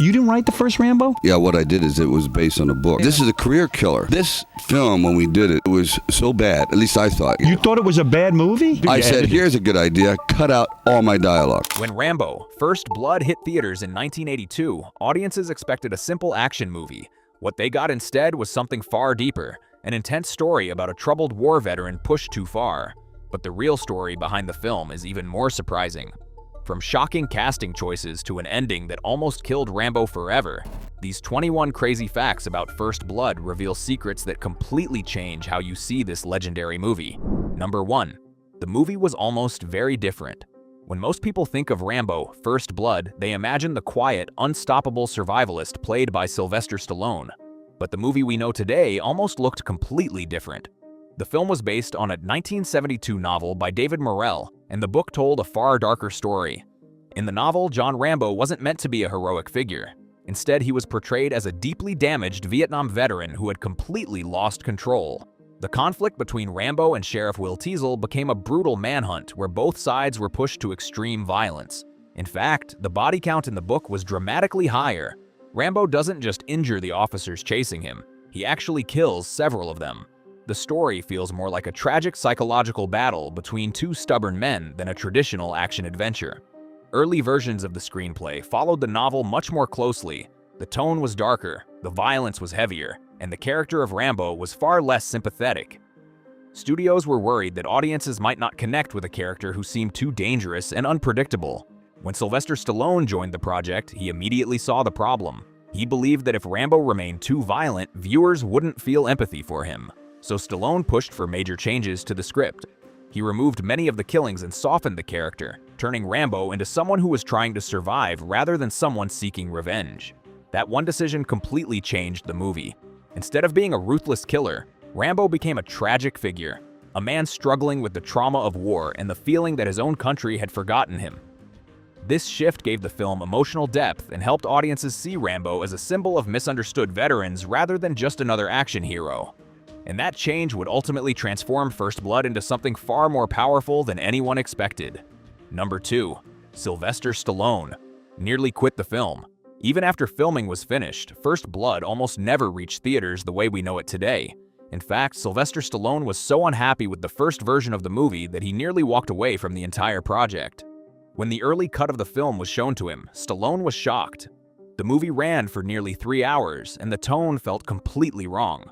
You didn't write the first Rambo? Yeah, what I did is it was based on a book. This is a career killer. This film, when we did it, it was so bad. At least I thought. You thought it was a bad movie? I said, here's a good idea. Cut out all my dialogue. When Rambo: First Blood hit theaters in 1982, audiences expected a simple action movie. What they got instead was something far deeper, an intense story about a troubled war veteran pushed too far. But the real story behind the film is even more surprising. From shocking casting choices to an ending that almost killed Rambo forever, these 21 crazy facts about First Blood reveal secrets that completely change how you see this legendary movie. Number 1. The movie was almost very different. When most people think of Rambo: First Blood, they imagine the quiet, unstoppable survivalist played by Sylvester Stallone. But the movie we know today almost looked completely different. The film was based on a 1972 novel by David Morrell, and the book told a far darker story. In the novel, John Rambo wasn't meant to be a heroic figure. Instead, he was portrayed as a deeply damaged Vietnam veteran who had completely lost control. The conflict between Rambo and Sheriff Will Teasel became a brutal manhunt where both sides were pushed to extreme violence. In fact, the body count in the book was dramatically higher. Rambo doesn't just injure the officers chasing him, he actually kills several of them. The story feels more like a tragic psychological battle between two stubborn men than a traditional action-adventure. Early versions of the screenplay followed the novel much more closely. The tone was darker, the violence was heavier, and the character of Rambo was far less sympathetic. Studios were worried that audiences might not connect with a character who seemed too dangerous and unpredictable. When Sylvester Stallone joined the project, he immediately saw the problem. He believed that if Rambo remained too violent, viewers wouldn't feel empathy for him. So Stallone pushed for major changes to the script. He removed many of the killings and softened the character, turning Rambo into someone who was trying to survive rather than someone seeking revenge. That one decision completely changed the movie. Instead of being a ruthless killer, Rambo became a tragic figure, a man struggling with the trauma of war and the feeling that his own country had forgotten him. This shift gave the film emotional depth and helped audiences see Rambo as a symbol of misunderstood veterans rather than just another action hero. And that change would ultimately transform First Blood into something far more powerful than anyone expected. Number 2. Sylvester Stallone nearly quit the film. Even after filming was finished, First Blood almost never reached theaters the way we know it today. In fact, Sylvester Stallone was so unhappy with the first version of the movie that he nearly walked away from the entire project. When the early cut of the film was shown to him, Stallone was shocked. The movie ran for nearly 3 hours, and the tone felt completely wrong.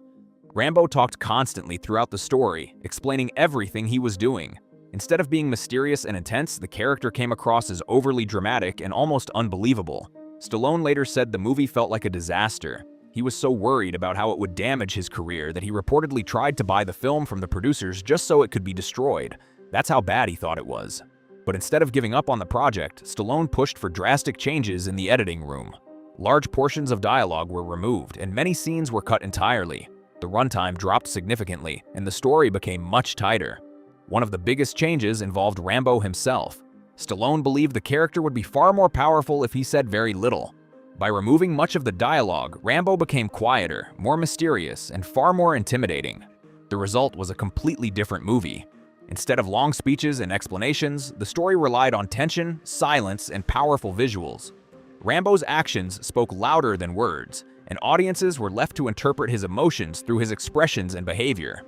Rambo talked constantly throughout the story, explaining everything he was doing. Instead of being mysterious and intense, the character came across as overly dramatic and almost unbelievable. Stallone later said the movie felt like a disaster. He was so worried about how it would damage his career that he reportedly tried to buy the film from the producers just so it could be destroyed. That's how bad he thought it was. But instead of giving up on the project, Stallone pushed for drastic changes in the editing room. Large portions of dialogue were removed, and many scenes were cut entirely. The runtime dropped significantly, and the story became much tighter. One of the biggest changes involved Rambo himself. Stallone believed the character would be far more powerful if he said very little. By removing much of the dialogue, Rambo became quieter, more mysterious, and far more intimidating. The result was a completely different movie. Instead of long speeches and explanations, the story relied on tension, silence, and powerful visuals. Rambo's actions spoke louder than words, and audiences were left to interpret his emotions through his expressions and behavior.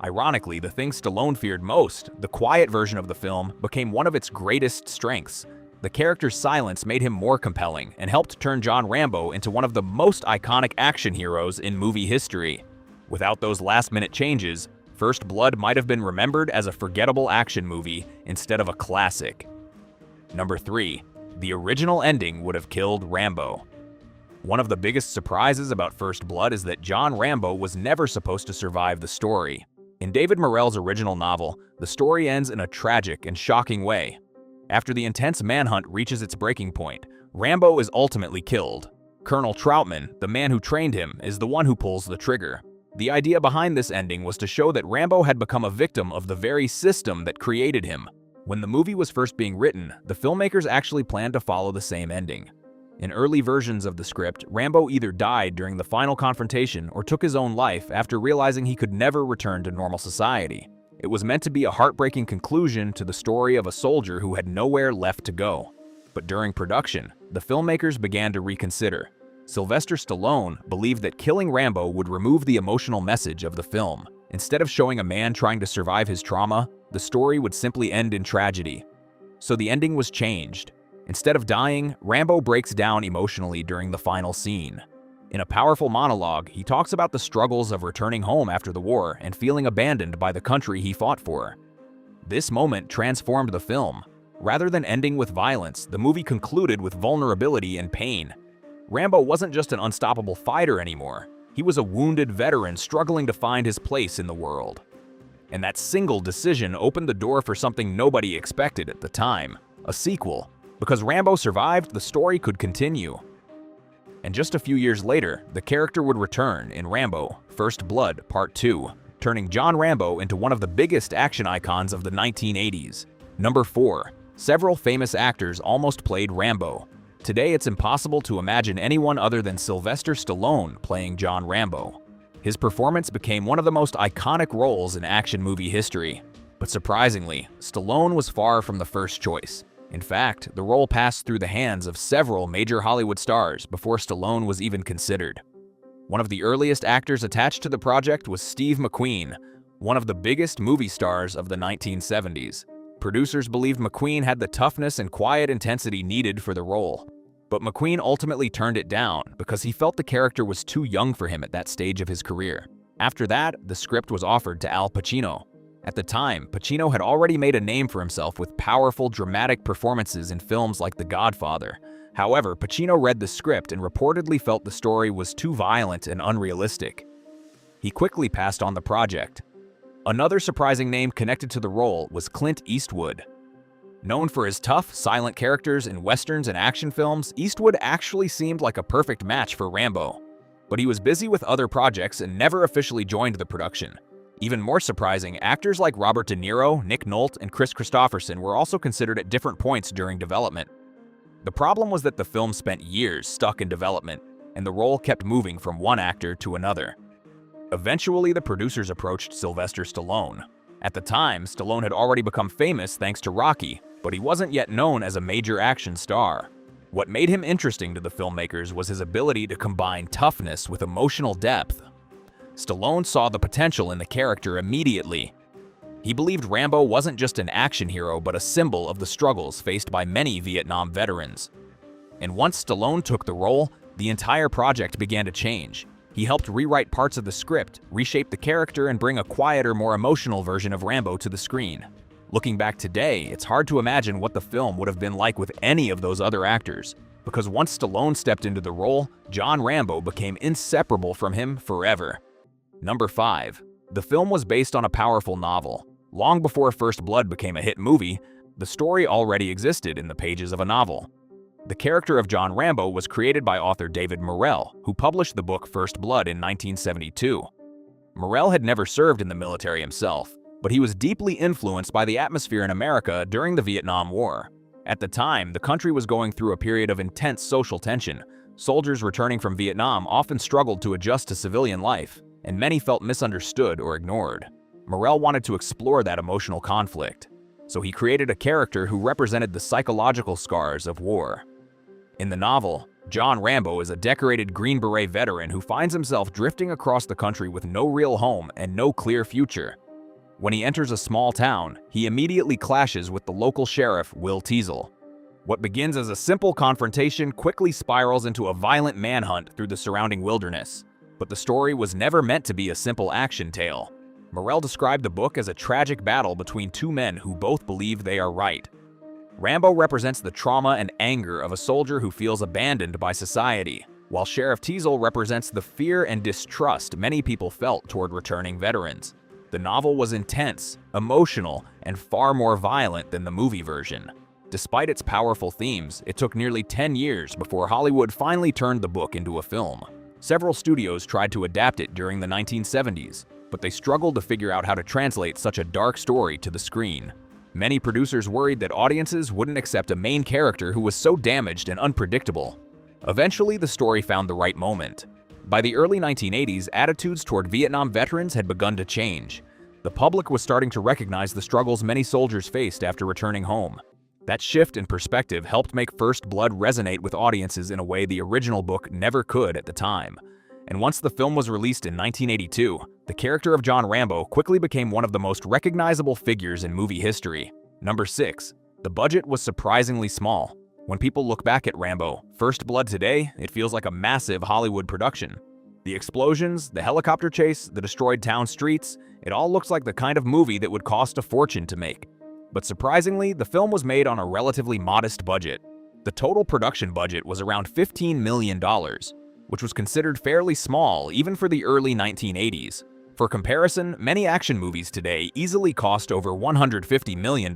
Ironically, the thing Stallone feared most, the quiet version of the film, became one of its greatest strengths. The character's silence made him more compelling and helped turn John Rambo into one of the most iconic action heroes in movie history. Without those last-minute changes, First Blood might have been remembered as a forgettable action movie instead of a classic. Number 3. The original ending would have killed Rambo. One of the biggest surprises about First Blood is that John Rambo was never supposed to survive the story. In David Morrell's original novel, the story ends in a tragic and shocking way. After the intense manhunt reaches its breaking point, Rambo is ultimately killed. Colonel Troutman, the man who trained him, is the one who pulls the trigger. The idea behind this ending was to show that Rambo had become a victim of the very system that created him. When the movie was first being written, the filmmakers actually planned to follow the same ending. In early versions of the script, Rambo either died during the final confrontation or took his own life after realizing he could never return to normal society. It was meant to be a heartbreaking conclusion to the story of a soldier who had nowhere left to go. But during production, the filmmakers began to reconsider. Sylvester Stallone believed that killing Rambo would remove the emotional message of the film. Instead of showing a man trying to survive his trauma, the story would simply end in tragedy. So the ending was changed. Instead of dying, Rambo breaks down emotionally during the final scene. In a powerful monologue, he talks about the struggles of returning home after the war and feeling abandoned by the country he fought for. This moment transformed the film. Rather than ending with violence, the movie concluded with vulnerability and pain. Rambo wasn't just an unstoppable fighter anymore. He was a wounded veteran struggling to find his place in the world. And that single decision opened the door for something nobody expected at the time, a sequel. Because Rambo survived, the story could continue. And just a few years later, the character would return in Rambo: First Blood Part 2, turning John Rambo into one of the biggest action icons of the 1980s. Number 4. Several famous actors almost played Rambo. Today, it's impossible to imagine anyone other than Sylvester Stallone playing John Rambo. His performance became one of the most iconic roles in action movie history. But surprisingly, Stallone was far from the first choice. In fact, the role passed through the hands of several major Hollywood stars before Stallone was even considered. One of the earliest actors attached to the project was Steve McQueen, one of the biggest movie stars of the 1970s. Producers believed McQueen had the toughness and quiet intensity needed for the role. But McQueen ultimately turned it down because he felt the character was too young for him at that stage of his career. After that, the script was offered to Al Pacino. At the time, Pacino had already made a name for himself with powerful, dramatic performances in films like The Godfather. However, Pacino read the script and reportedly felt the story was too violent and unrealistic. He quickly passed on the project. Another surprising name connected to the role was Clint Eastwood. Known for his tough, silent characters in westerns and action films, Eastwood actually seemed like a perfect match for Rambo. But he was busy with other projects and never officially joined the production. Even more surprising, actors like Robert De Niro, Nick Nolte, and Chris Christopherson were also considered at different points during development. The problem was that the film spent years stuck in development, and the role kept moving from one actor to another. Eventually, the producers approached Sylvester Stallone. At the time, Stallone had already become famous thanks to Rocky, but he wasn't yet known as a major action star. What made him interesting to the filmmakers was his ability to combine toughness with emotional depth. Stallone saw the potential in the character immediately. He believed Rambo wasn't just an action hero but a symbol of the struggles faced by many Vietnam veterans. And once Stallone took the role, the entire project began to change. He helped rewrite parts of the script, reshape the character, and bring a quieter, more emotional version of Rambo to the screen. Looking back today, it's hard to imagine what the film would have been like with any of those other actors. Because once Stallone stepped into the role, John Rambo became inseparable from him forever. Number 5. The film was based on a powerful novel. Long before First Blood became a hit movie, the story already existed in the pages of a novel. The character of John Rambo was created by author David Morrell, who published the book First Blood in 1972. Morrell had never served in the military himself, but he was deeply influenced by the atmosphere in America during the Vietnam War. At the time, the country was going through a period of intense social tension. Soldiers returning from Vietnam often struggled to adjust to civilian life, and many felt misunderstood or ignored. Morrell wanted to explore that emotional conflict, so he created a character who represented the psychological scars of war. In the novel, John Rambo is a decorated Green Beret veteran who finds himself drifting across the country with no real home and no clear future. When he enters a small town, he immediately clashes with the local sheriff, Will Teasel. What begins as a simple confrontation quickly spirals into a violent manhunt through the surrounding wilderness. But the story was never meant to be a simple action tale. Morrell described the book as a tragic battle between two men who both believe they are right. Rambo represents the trauma and anger of a soldier who feels abandoned by society, while Sheriff Teasel represents the fear and distrust many people felt toward returning veterans. The novel was intense, emotional, and far more violent than the movie version. Despite its powerful themes, it took nearly 10 years before Hollywood finally turned the book into a film. Several studios tried to adapt it during the 1970s, but they struggled to figure out how to translate such a dark story to the screen. Many producers worried that audiences wouldn't accept a main character who was so damaged and unpredictable. Eventually, the story found the right moment. By the early 1980s, attitudes toward Vietnam veterans had begun to change. The public was starting to recognize the struggles many soldiers faced after returning home. That shift in perspective helped make First Blood resonate with audiences in a way the original book never could at the time. And once the film was released in 1982, the character of John Rambo quickly became one of the most recognizable figures in movie history. Number 6. The budget was surprisingly small. When people look back at Rambo, First Blood today, it feels like a massive Hollywood production. The explosions, the helicopter chase, the destroyed town streets, it all looks like the kind of movie that would cost a fortune to make. But surprisingly, the film was made on a relatively modest budget. The total production budget was around $15 million, which was considered fairly small even for the early 1980s. For comparison, many action movies today easily cost over $150 million.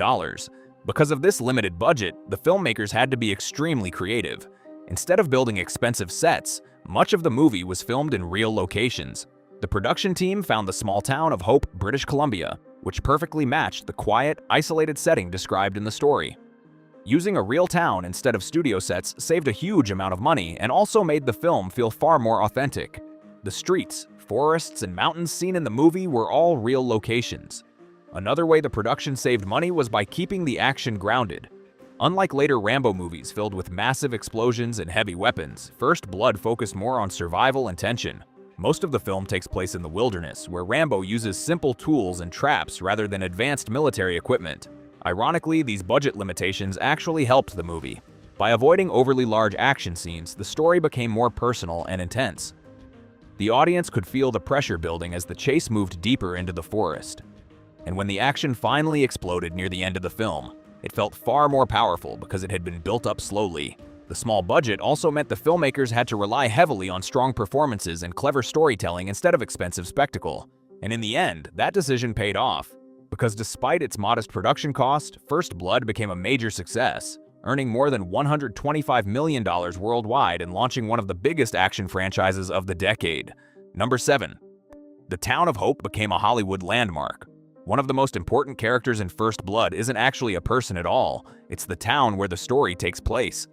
Because of this limited budget, the filmmakers had to be extremely creative. Instead of building expensive sets, much of the movie was filmed in real locations. The production team found the small town of Hope, British Columbia, which perfectly matched the quiet, isolated setting described in the story. Using a real town instead of studio sets saved a huge amount of money and also made the film feel far more authentic. The streets, forests, and mountains seen in the movie were all real locations. Another way the production saved money was by keeping the action grounded. Unlike later Rambo movies filled with massive explosions and heavy weapons, First Blood focused more on survival and tension. Most of the film takes place in the wilderness, where Rambo uses simple tools and traps rather than advanced military equipment. Ironically, these budget limitations actually helped the movie. By avoiding overly large action scenes, the story became more personal and intense. The audience could feel the pressure building as the chase moved deeper into the forest. And when the action finally exploded near the end of the film, it felt far more powerful because it had been built up slowly. The small budget also meant the filmmakers had to rely heavily on strong performances and clever storytelling instead of expensive spectacle. And in the end, that decision paid off, because despite its modest production cost, First Blood became a major success, earning more than $125 million worldwide and launching one of the biggest action franchises of the decade. Number 7. The town of Hope became a Hollywood landmark. One of the most important characters in First Blood isn't actually a person at all, it's the town where the story takes place.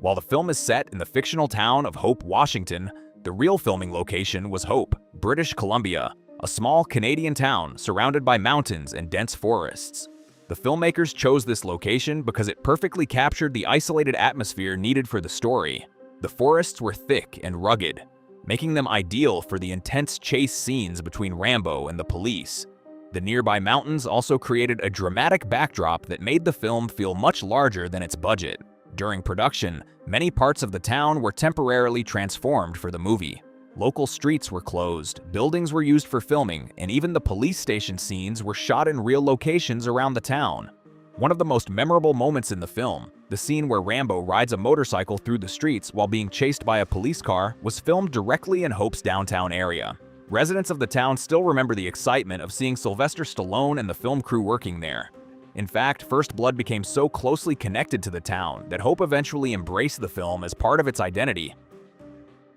While the film is set in the fictional town of Hope, Washington, the real filming location was Hope, British Columbia, a small Canadian town surrounded by mountains and dense forests. The filmmakers chose this location because it perfectly captured the isolated atmosphere needed for the story. The forests were thick and rugged, making them ideal for the intense chase scenes between Rambo and the police. The nearby mountains also created a dramatic backdrop that made the film feel much larger than its budget. During production, many parts of the town were temporarily transformed for the movie. Local streets were closed, buildings were used for filming, and even the police station scenes were shot in real locations around the town. One of the most memorable moments in the film, the scene where Rambo rides a motorcycle through the streets while being chased by a police car, was filmed directly in Hope's downtown area. Residents of the town still remember the excitement of seeing Sylvester Stallone and the film crew working there. In fact, First Blood became so closely connected to the town that Hope eventually embraced the film as part of its identity.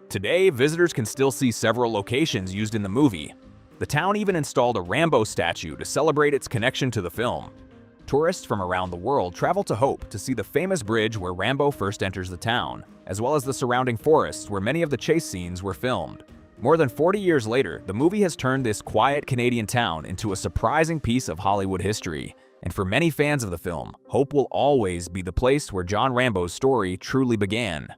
Today, visitors can still see several locations used in the movie. The town even installed a Rambo statue to celebrate its connection to the film. Tourists from around the world travel to Hope to see the famous bridge where Rambo first enters the town, as well as the surrounding forests where many of the chase scenes were filmed. More than 40 years later, the movie has turned this quiet Canadian town into a surprising piece of Hollywood history. And for many fans of the film, Hope will always be the place where John Rambo's story truly began.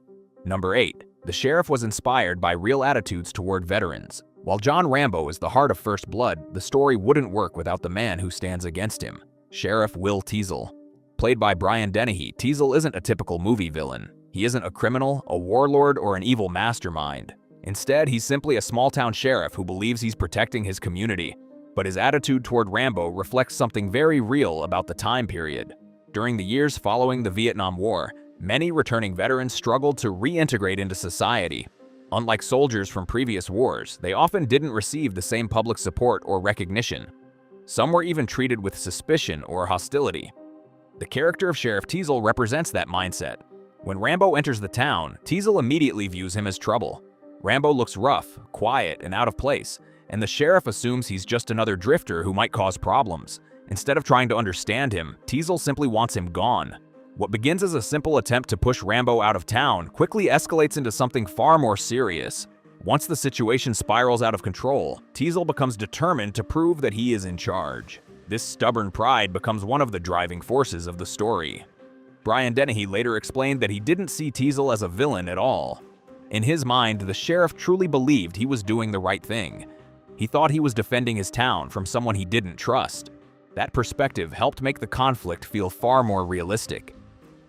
Number 8. The sheriff was inspired by real attitudes toward veterans. While John Rambo is the heart of First Blood, the story wouldn't work without the man who stands against him, Sheriff Will Teasle. Played by Brian Dennehy, Teasle isn't a typical movie villain. He isn't a criminal, a warlord, or an evil mastermind. Instead, he's simply a small-town sheriff who believes he's protecting his community. But his attitude toward Rambo reflects something very real about the time period. During the years following the Vietnam War, many returning veterans struggled to reintegrate into society. Unlike soldiers from previous wars, they often didn't receive the same public support or recognition. Some were even treated with suspicion or hostility. The character of Sheriff Teasle represents that mindset. When Rambo enters the town, Teasle immediately views him as trouble. Rambo looks rough, quiet, and out of place, and the sheriff assumes he's just another drifter who might cause problems. Instead of trying to understand him, Teasle simply wants him gone. What begins as a simple attempt to push Rambo out of town quickly escalates into something far more serious. Once the situation spirals out of control, Teasle becomes determined to prove that he is in charge. This stubborn pride becomes one of the driving forces of the story. Brian Dennehy later explained that he didn't see Teasel as a villain at all. In his mind, the sheriff truly believed he was doing the right thing. He thought he was defending his town from someone he didn't trust. That perspective helped make the conflict feel far more realistic.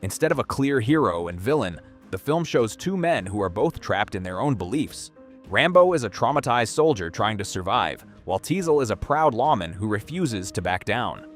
Instead of a clear hero and villain, the film shows two men who are both trapped in their own beliefs. Rambo is a traumatized soldier trying to survive, while Teasel is a proud lawman who refuses to back down.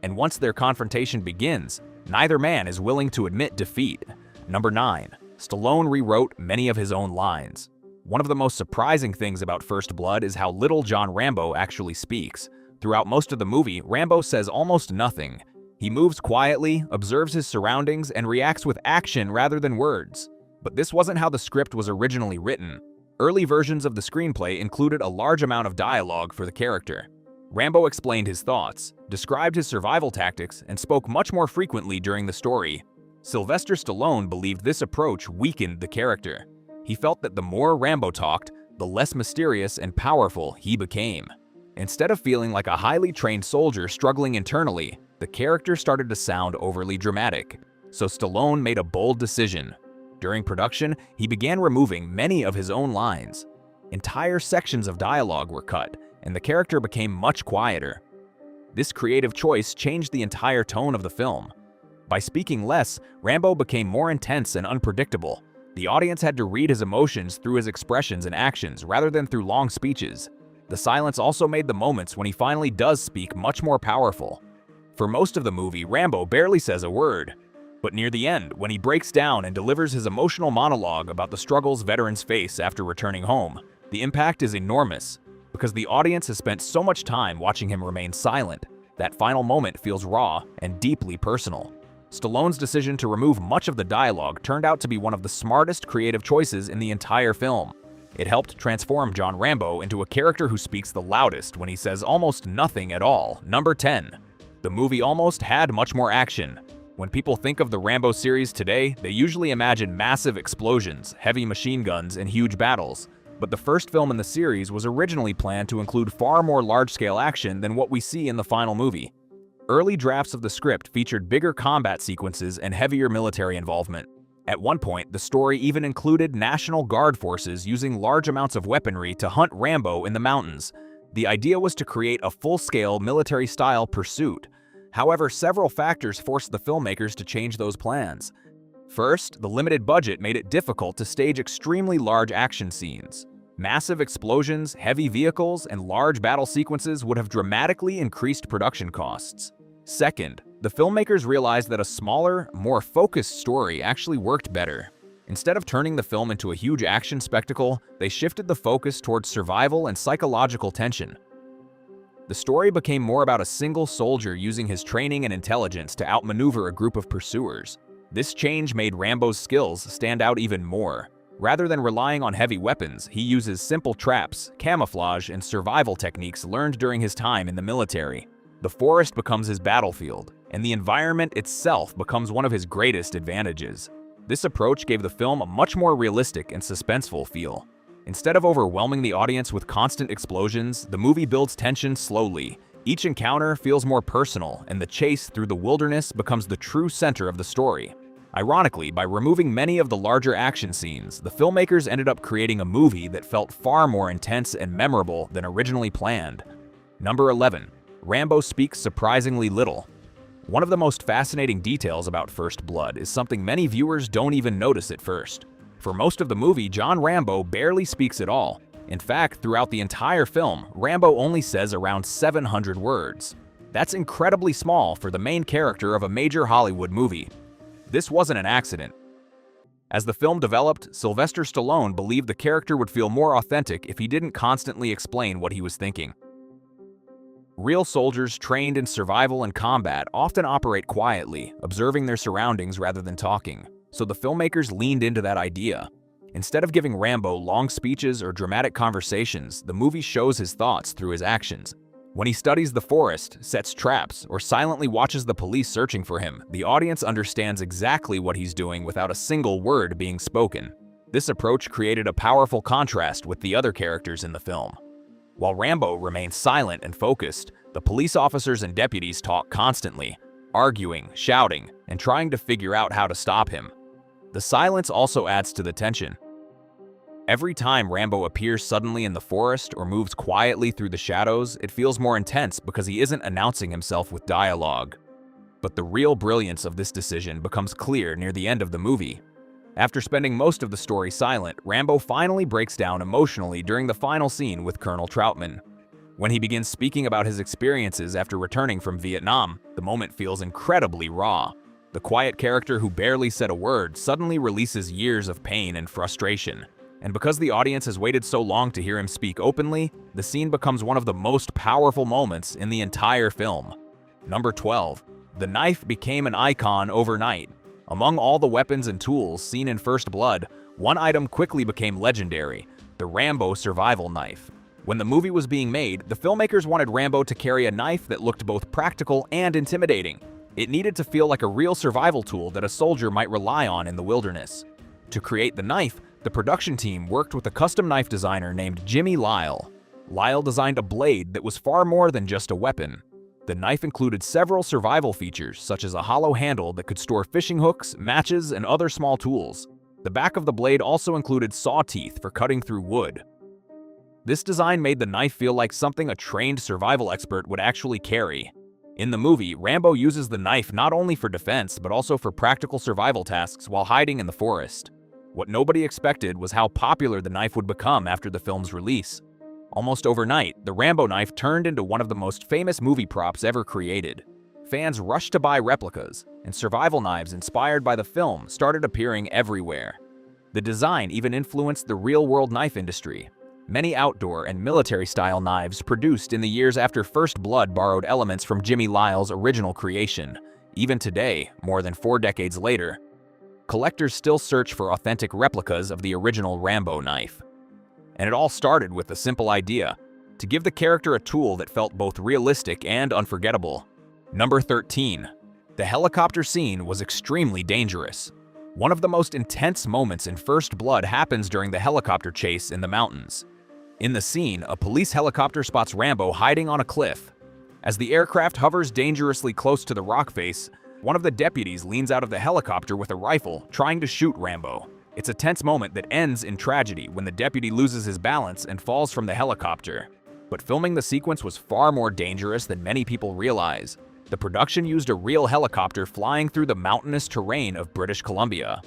And once their confrontation begins, neither man is willing to admit defeat. Number 9. Stallone rewrote many of his own lines. One of the most surprising things about First Blood is how little John Rambo actually speaks. Throughout most of the movie, Rambo says almost nothing. He moves quietly, observes his surroundings, and reacts with action rather than words. But this wasn't how the script was originally written. Early versions of the screenplay included a large amount of dialogue for the character. Rambo explained his thoughts, described his survival tactics, and spoke much more frequently during the story. Sylvester Stallone believed this approach weakened the character. He felt that the more Rambo talked, the less mysterious and powerful he became. Instead of feeling like a highly trained soldier struggling internally, the character started to sound overly dramatic. So Stallone made a bold decision. During production, he began removing many of his own lines. Entire sections of dialogue were cut, and the character became much quieter. This creative choice changed the entire tone of the film. By speaking less, Rambo became more intense and unpredictable. The audience had to read his emotions through his expressions and actions rather than through long speeches. The silence also made the moments when he finally does speak much more powerful. For most of the movie, Rambo barely says a word. But near the end, when he breaks down and delivers his emotional monologue about the struggles veterans face after returning home, the impact is enormous. Because the audience has spent so much time watching him remain silent, that final moment feels raw and deeply personal. Stallone's decision to remove much of the dialogue turned out to be one of the smartest creative choices in the entire film. It helped transform John Rambo into a character who speaks the loudest when he says almost nothing at all. Number 10. The movie almost had much more action. When people think of the Rambo series today, they usually imagine massive explosions, heavy machine guns, and huge battles. But the first film in the series was originally planned to include far more large-scale action than what we see in the final movie. Early drafts of the script featured bigger combat sequences and heavier military involvement. At one point, the story even included National Guard forces using large amounts of weaponry to hunt Rambo in the mountains. The idea was to create a full-scale military-style pursuit. However, several factors forced the filmmakers to change those plans. First, the limited budget made it difficult to stage extremely large action scenes. Massive explosions, heavy vehicles, and large battle sequences would have dramatically increased production costs. Second, the filmmakers realized that a smaller, more focused story actually worked better. Instead of turning the film into a huge action spectacle, they shifted the focus towards survival and psychological tension. The story became more about a single soldier using his training and intelligence to outmaneuver a group of pursuers. This change made Rambo's skills stand out even more. Rather than relying on heavy weapons, he uses simple traps, camouflage, and survival techniques learned during his time in the military. The forest becomes his battlefield, and the environment itself becomes one of his greatest advantages. This approach gave the film a much more realistic and suspenseful feel. Instead of overwhelming the audience with constant explosions, the movie builds tension slowly. Each encounter feels more personal, and the chase through the wilderness becomes the true center of the story. Ironically, by removing many of the larger action scenes, the filmmakers ended up creating a movie that felt far more intense and memorable than originally planned. Number 11. Rambo speaks surprisingly little. One of the most fascinating details about First Blood is something many viewers don't even notice at first. For most of the movie, John Rambo barely speaks at all. In fact, throughout the entire film, Rambo only says around 700 words. That's incredibly small for the main character of a major Hollywood movie. This wasn't an accident. As the film developed, Sylvester Stallone believed the character would feel more authentic if he didn't constantly explain what he was thinking. Real soldiers trained in survival and combat often operate quietly, observing their surroundings rather than talking. So the filmmakers leaned into that idea. Instead of giving Rambo long speeches or dramatic conversations, the movie shows his thoughts through his actions. When he studies the forest, sets traps, or silently watches the police searching for him, the audience understands exactly what he's doing without a single word being spoken. This approach created a powerful contrast with the other characters in the film. While Rambo remains silent and focused, the police officers and deputies talk constantly, arguing, shouting, and trying to figure out how to stop him. The silence also adds to the tension. Every time Rambo appears suddenly in the forest or moves quietly through the shadows, it feels more intense because he isn't announcing himself with dialogue. But the real brilliance of this decision becomes clear near the end of the movie. After spending most of the story silent, Rambo finally breaks down emotionally during the final scene with Colonel Troutman. When he begins speaking about his experiences after returning from Vietnam, the moment feels incredibly raw. The quiet character who barely said a word suddenly releases years of pain and frustration. And because the audience has waited so long to hear him speak openly, the scene becomes one of the most powerful moments in the entire film. Number 12. The knife became an icon overnight. Among all the weapons and tools seen in First Blood, one item quickly became legendary: the Rambo survival knife. When the movie was being made, the filmmakers wanted Rambo to carry a knife that looked both practical and intimidating. It needed to feel like a real survival tool that a soldier might rely on in the wilderness. To create the knife, the production team worked with a custom knife designer named Jimmy Lyle. Lyle designed a blade that was far more than just a weapon. The knife included several survival features, such as a hollow handle that could store fishing hooks, matches, and other small tools. The back of the blade also included saw teeth for cutting through wood. This design made the knife feel like something a trained survival expert would actually carry. In the movie, Rambo uses the knife not only for defense, but also for practical survival tasks while hiding in the forest. What nobody expected was how popular the knife would become after the film's release. Almost overnight, the Rambo knife turned into one of the most famous movie props ever created. Fans rushed to buy replicas, and survival knives inspired by the film started appearing everywhere. The design even influenced the real-world knife industry. Many outdoor and military-style knives produced in the years after First Blood borrowed elements from Jimmy Lyle's original creation. Even today, more than 4 decades later, collectors still search for authentic replicas of the original Rambo knife. And it all started with a simple idea: to give the character a tool that felt both realistic and unforgettable. Number 13. The helicopter scene was extremely dangerous. One of the most intense moments in First Blood happens during the helicopter chase in the mountains. In the scene, a police helicopter spots Rambo hiding on a cliff. As the aircraft hovers dangerously close to the rock face, one of the deputies leans out of the helicopter with a rifle, trying to shoot Rambo. It's a tense moment that ends in tragedy when the deputy loses his balance and falls from the helicopter. But filming the sequence was far more dangerous than many people realize. The production used a real helicopter flying through the mountainous terrain of British Columbia.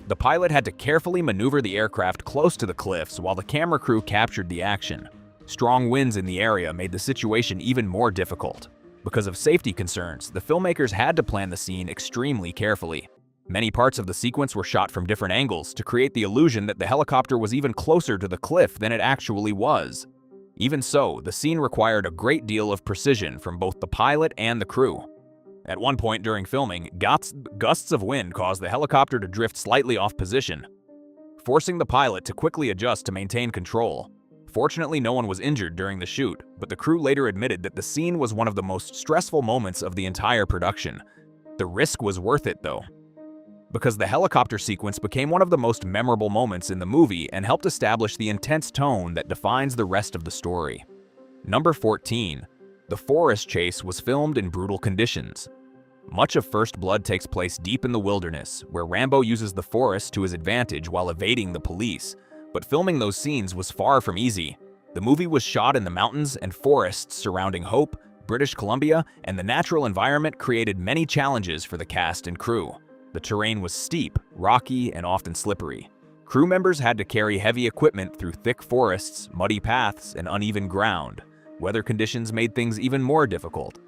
The pilot had to carefully maneuver the aircraft close to the cliffs while the camera crew captured the action. Strong winds in the area made the situation even more difficult. Because of safety concerns, the filmmakers had to plan the scene extremely carefully. Many parts of the sequence were shot from different angles to create the illusion that the helicopter was even closer to the cliff than it actually was. Even so, the scene required a great deal of precision from both the pilot and the crew. At one point during filming, gusts of wind caused the helicopter to drift slightly off position, forcing the pilot to quickly adjust to maintain control. Fortunately, no one was injured during the shoot, but the crew later admitted that the scene was one of the most stressful moments of the entire production. The risk was worth it, though, because the helicopter sequence became one of the most memorable moments in the movie and helped establish the intense tone that defines the rest of the story. Number 14. The forest chase was filmed in brutal conditions. Much of First Blood takes place deep in the wilderness, where Rambo uses the forest to his advantage while evading the police. But filming those scenes was far from easy. The movie was shot in the mountains and forests surrounding Hope, British Columbia, and the natural environment created many challenges for the cast and crew. The terrain was steep, rocky, and often slippery. Crew members had to carry heavy equipment through thick forests, muddy paths, and uneven ground. Weather conditions made things even more difficult.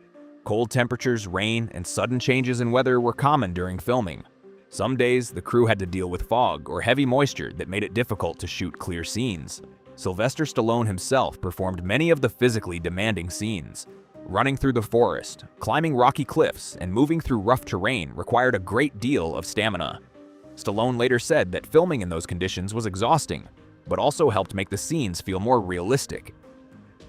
Cold temperatures, rain, and sudden changes in weather were common during filming. Some days, the crew had to deal with fog or heavy moisture that made it difficult to shoot clear scenes. Sylvester Stallone himself performed many of the physically demanding scenes. Running through the forest, climbing rocky cliffs, and moving through rough terrain required a great deal of stamina. Stallone later said that filming in those conditions was exhausting, but also helped make the scenes feel more realistic.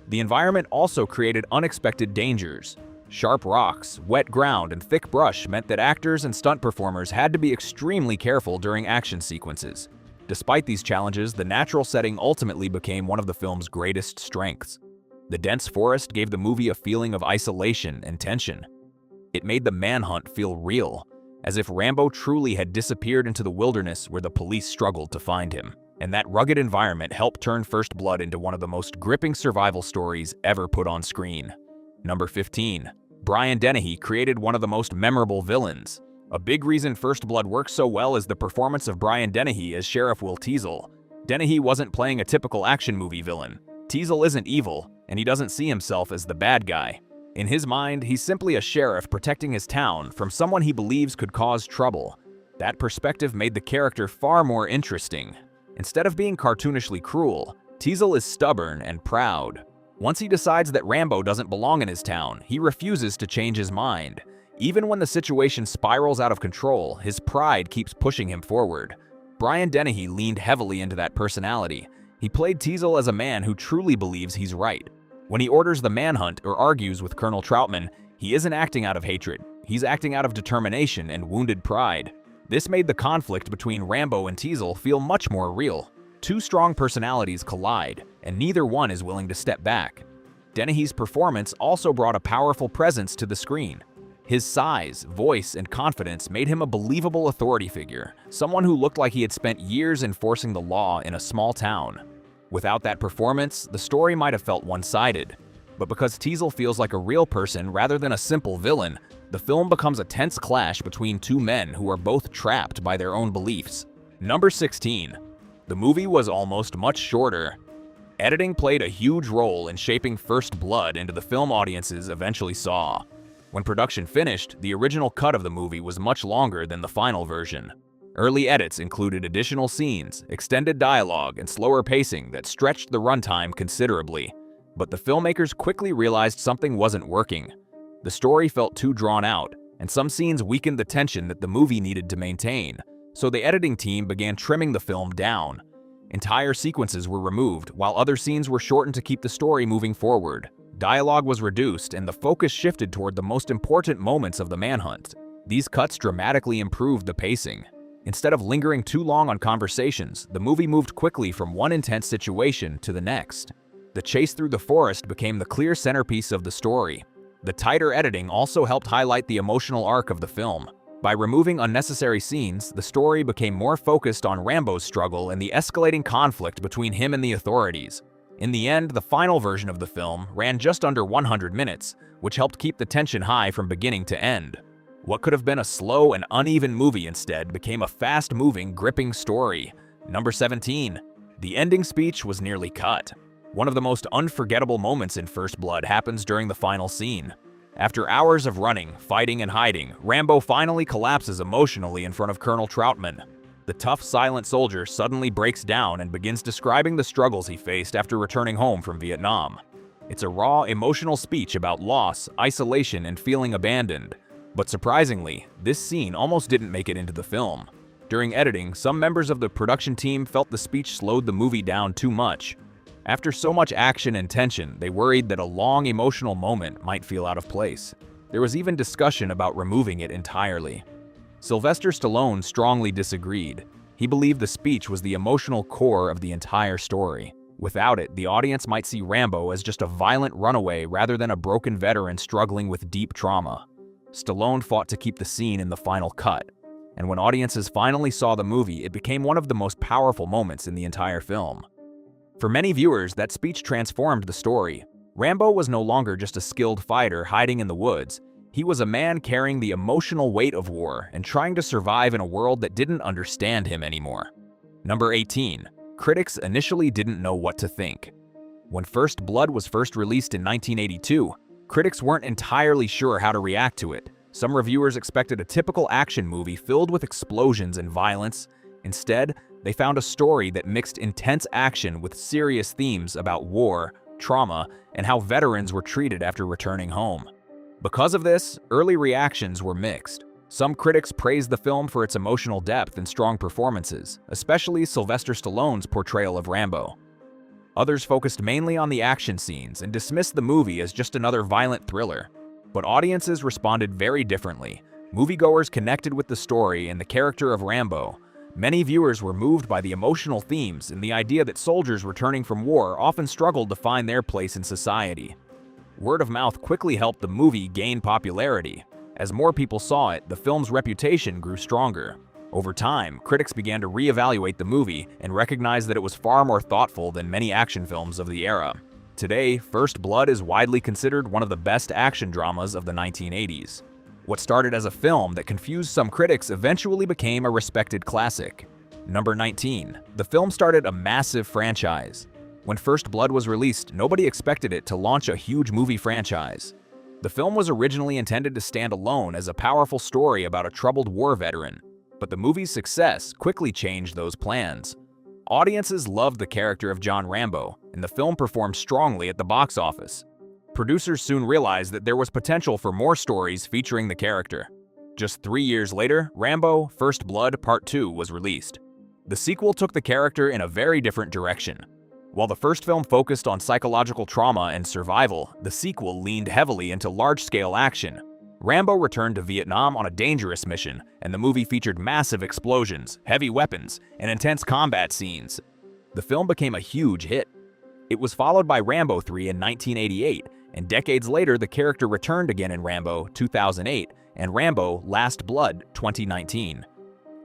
The environment also created unexpected dangers. Sharp rocks, wet ground, and thick brush meant that actors and stunt performers had to be extremely careful during action sequences. Despite these challenges, the natural setting ultimately became one of the film's greatest strengths. The dense forest gave the movie a feeling of isolation and tension. It made the manhunt feel real. as if Rambo truly had disappeared into the wilderness where the police struggled to find him. And that rugged environment helped turn First Blood into one of the most gripping survival stories ever put on screen. Number 15. Brian Dennehy created one of the most memorable villains. A big reason First Blood works so well is the performance of Brian Dennehy as Sheriff Will Teasel. Dennehy wasn't playing a typical action movie villain. Teasel isn't evil, and he doesn't see himself as the bad guy. In his mind, he's simply a sheriff protecting his town from someone he believes could cause trouble. That perspective made the character far more interesting. Instead of being cartoonishly cruel, Teasel is stubborn and proud. Once he decides that Rambo doesn't belong in his town, he refuses to change his mind. Even when the situation spirals out of control, his pride keeps pushing him forward. Brian Dennehy leaned heavily into that personality. He played Teasel as a man who truly believes he's right. When he orders the manhunt or argues with Colonel Troutman, he isn't acting out of hatred. He's acting out of determination and wounded pride. This made the conflict between Rambo and Teasel feel much more real. Two strong personalities collide, and neither one is willing to step back. Dennehy's performance also brought a powerful presence to the screen. His size, voice, and confidence made him a believable authority figure, someone who looked like he had spent years enforcing the law in a small town. Without that performance, the story might have felt one-sided. But because Teasel feels like a real person rather than a simple villain, the film becomes a tense clash between two men who are both trapped by their own beliefs. Number 16. The movie was almost much shorter. Editing played a huge role in shaping First Blood into the film audiences eventually saw. When production finished, the original cut of the movie was much longer than the final version. Early edits included additional scenes, extended dialogue, and slower pacing that stretched the runtime considerably. But the filmmakers quickly realized something wasn't working. The story felt too drawn out, and some scenes weakened the tension that the movie needed to maintain, so the editing team began trimming the film down. Entire sequences were removed, while other scenes were shortened to keep the story moving forward. Dialogue was reduced, and the focus shifted toward the most important moments of the manhunt. These cuts dramatically improved the pacing. Instead of lingering too long on conversations, the movie moved quickly from one intense situation to the next. The chase through the forest became the clear centerpiece of the story. The tighter editing also helped highlight the emotional arc of the film. By removing unnecessary scenes, the story became more focused on Rambo's struggle and the escalating conflict between him and the authorities. In the end, the final version of the film ran just under 100 minutes, which helped keep the tension high from beginning to end. What could have been a slow and uneven movie instead became a fast-moving, gripping story. Number 17. The ending speech was nearly cut. One of the most unforgettable moments in First Blood happens during the final scene. After hours of running, fighting, and hiding, Rambo finally collapses emotionally in front of Colonel Troutman. The tough, silent soldier suddenly breaks down and begins describing the struggles he faced after returning home from Vietnam. It's a raw, emotional speech about loss, isolation, and feeling abandoned. But surprisingly, this scene almost didn't make it into the film. During editing, some members of the production team felt the speech slowed the movie down too much. After so much action and tension, they worried that a long emotional moment might feel out of place. There was even discussion about removing it entirely. Sylvester Stallone strongly disagreed. He believed the speech was the emotional core of the entire story. Without it, the audience might see Rambo as just a violent runaway rather than a broken veteran struggling with deep trauma. Stallone fought to keep the scene in the final cut, and when audiences finally saw the movie, it became one of the most powerful moments in the entire film. For many viewers, that speech transformed the story. Rambo was no longer just a skilled fighter hiding in the woods. He was a man carrying the emotional weight of war and trying to survive in a world that didn't understand him anymore. Number 18. Critics initially didn't know what to think. When First Blood was first released in 1982, critics weren't entirely sure how to react to it. Some reviewers expected a typical action movie filled with explosions and violence. Instead, they found a story that mixed intense action with serious themes about war, trauma, and how veterans were treated after returning home. Because of this, early reactions were mixed. Some critics praised the film for its emotional depth and strong performances, especially Sylvester Stallone's portrayal of Rambo. Others focused mainly on the action scenes and dismissed the movie as just another violent thriller. But audiences responded very differently. Moviegoers connected with the story and the character of Rambo. Many viewers were moved by the emotional themes and the idea that soldiers returning from war often struggled to find their place in society. Word of mouth quickly helped the movie gain popularity. As more people saw it, the film's reputation grew stronger. Over time, critics began to reevaluate the movie and recognize that it was far more thoughtful than many action films of the era. Today, First Blood is widely considered one of the best action dramas of the 1980s. What started as a film that confused some critics eventually became a respected classic. Number 19. The film started a massive franchise. When First Blood was released, nobody expected it to launch a huge movie franchise. The film was originally intended to stand alone as a powerful story about a troubled war veteran, but the movie's success quickly changed those plans. Audiences loved the character of John Rambo, and the film performed strongly at the box office. Producers soon realized that there was potential for more stories featuring the character. Just 3 years later, Rambo: First Blood Part 2 was released. The sequel took the character in a very different direction. While the first film focused on psychological trauma and survival, the sequel leaned heavily into large-scale action. Rambo returned to Vietnam on a dangerous mission, and the movie featured massive explosions, heavy weapons, and intense combat scenes. The film became a huge hit. It was followed by Rambo 3 in 1988, and decades later the character returned again in Rambo 2008 and Rambo: Last Blood 2019.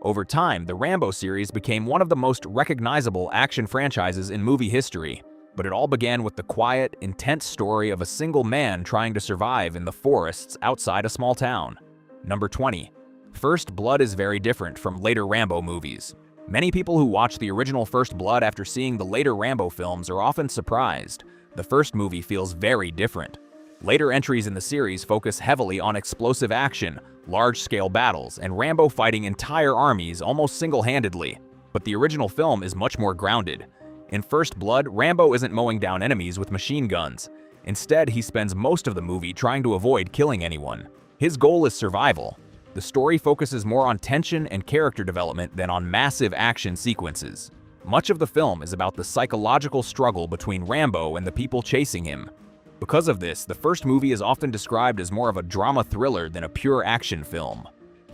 Over time, the Rambo series became one of the most recognizable action franchises in movie history, but it all began with the quiet, intense story of a single man trying to survive in the forests outside a small town. Number 20. First Blood is very different from later Rambo movies. Many people who watch the original First Blood after seeing the later Rambo films are often surprised. The first movie feels very different. Later entries in the series focus heavily on explosive action, large-scale battles, and Rambo fighting entire armies almost single-handedly. But the original film is much more grounded. In First Blood, Rambo isn't mowing down enemies with machine guns. Instead, he spends most of the movie trying to avoid killing anyone. His goal is survival. The story focuses more on tension and character development than on massive action sequences. Much of the film is about the psychological struggle between Rambo and the people chasing him. Because of this, the first movie is often described as more of a drama thriller than a pure action film.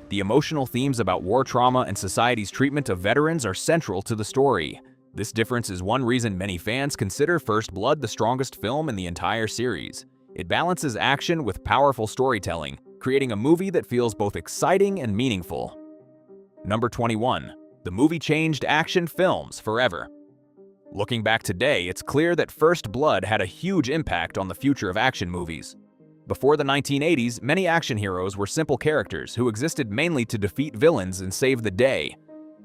The emotional themes about war trauma and society's treatment of veterans are central to the story. This difference is one reason many fans consider First Blood the strongest film in the entire series. It balances action with powerful storytelling, creating a movie that feels both exciting and meaningful. Number 21. The movie changed action films forever. Looking back today, it's clear that First Blood had a huge impact on the future of action movies. Before the 1980s, many action heroes were simple characters who existed mainly to defeat villains and save the day.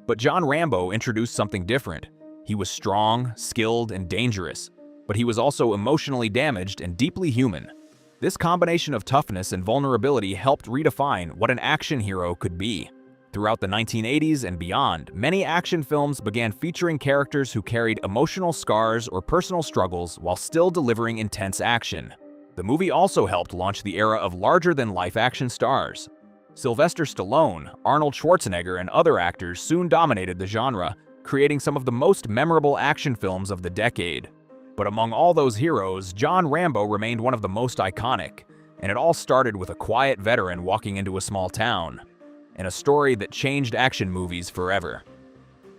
But John Rambo introduced something different. He was strong, skilled, and dangerous, but he was also emotionally damaged and deeply human. This combination of toughness and vulnerability helped redefine what an action hero could be. Throughout the 1980s and beyond, many action films began featuring characters who carried emotional scars or personal struggles while still delivering intense action. The movie also helped launch the era of larger-than-life action stars. Sylvester Stallone, Arnold Schwarzenegger, and other actors soon dominated the genre, creating some of the most memorable action films of the decade. But among all those heroes, John Rambo remained one of the most iconic, and it all started with a quiet veteran walking into a small town, and a story that changed action movies forever.